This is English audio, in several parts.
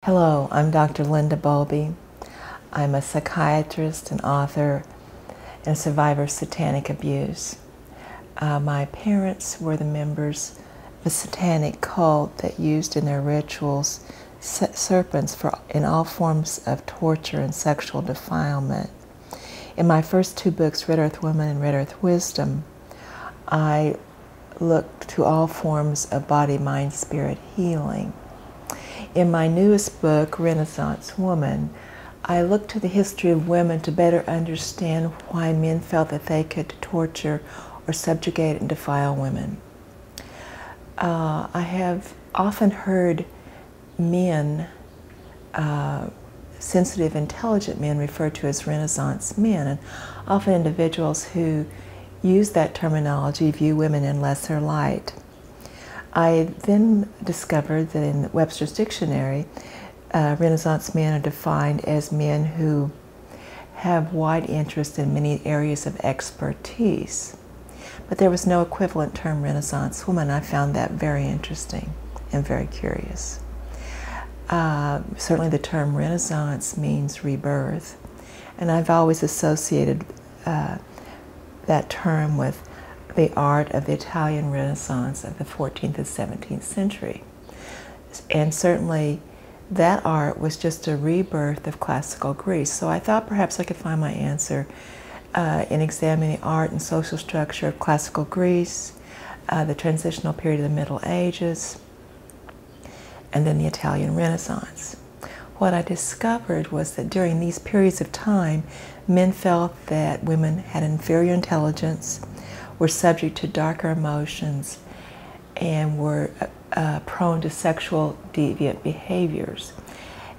Hello, I'm Dr. Linda Bowlby. I'm a psychiatrist, an author, and a survivor of satanic abuse. My parents were the members of a satanic cult that used in their rituals serpents in all forms of torture and sexual defilement. In my first two books, Red Earth Woman and Red Earth Wisdom, I looked to all forms of body, mind, spirit healing. In my newest book, Renaissance Woman, I looked to the history of women to better understand why men felt that they could torture or subjugate and defile women. I have often heard men, sensitive, intelligent men, referred to as Renaissance men, and often individuals who use that terminology view women in lesser light. I then discovered that in Webster's Dictionary, Renaissance men are defined as men who have wide interest in many areas of expertise. But there was no equivalent term Renaissance woman. I found that very interesting and very curious. Certainly the term Renaissance means rebirth, and I've always associated that term with the art of the Italian Renaissance of the 14th and 17th century. And certainly that art was just a rebirth of classical Greece. So I thought perhaps I could find my answer in examining the art and social structure of classical Greece, the transitional period of the Middle Ages, and then the Italian Renaissance. What I discovered was that during these periods of time, men felt that women had inferior intelligence, were subject to darker emotions, and were prone to sexual deviant behaviors.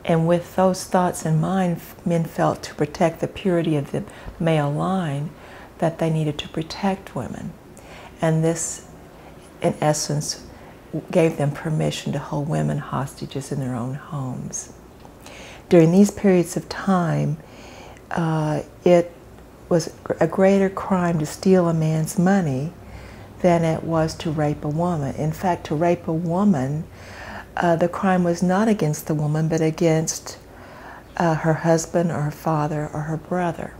And with those thoughts in mind, men felt to protect the purity of the male line that they needed to protect women. And this, in essence, gave them permission to hold women hostages in their own homes. During these periods of time, it was a greater crime to steal a man's money than it was to rape a woman. In fact, to rape a woman, the crime was not against the woman, but against her husband or her father or her brother.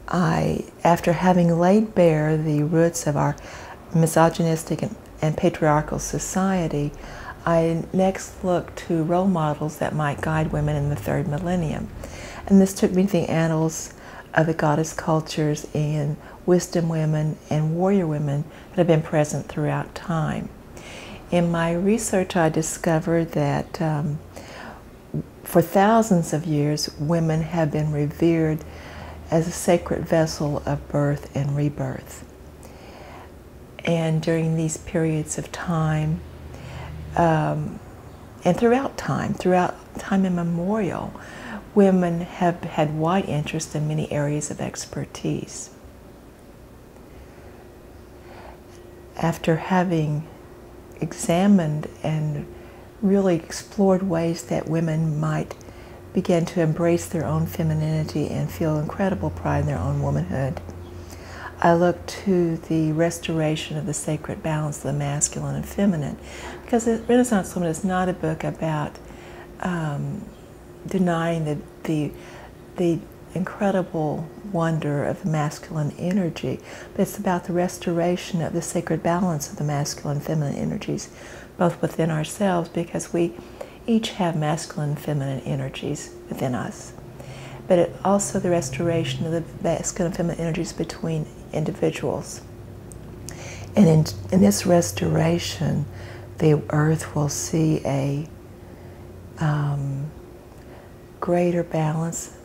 After having laid bare the roots of our misogynistic and patriarchal society, I next looked to role models that might guide women in the third millennium. And this took me to the annals of the goddess cultures and wisdom women and warrior women that have been present throughout time. In my research, I discovered that for thousands of years, women have been revered as a sacred vessel of birth and rebirth. And during these periods of time, and throughout time immemorial, women have had wide interest in many areas of expertise. After having examined and really explored ways that women might begin to embrace their own femininity and feel incredible pride in their own womanhood, I looked to the restoration of the sacred balance of the masculine and feminine, because the Renaissance Woman is not a book about denying the incredible wonder of the masculine energy, but it's about the restoration of the sacred balance of the masculine and feminine energies, both within ourselves, because we each have masculine and feminine energies within us. But it also the restoration of the masculine and feminine energies between individuals. And in this restoration, the earth will see a greater balance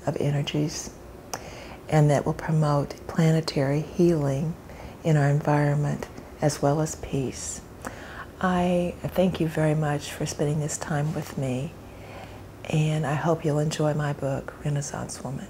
of energies, and that will promote planetary healing in our environment as well as peace. I thank you very much for spending this time with me, and I hope you'll enjoy my book, Renaissance Woman.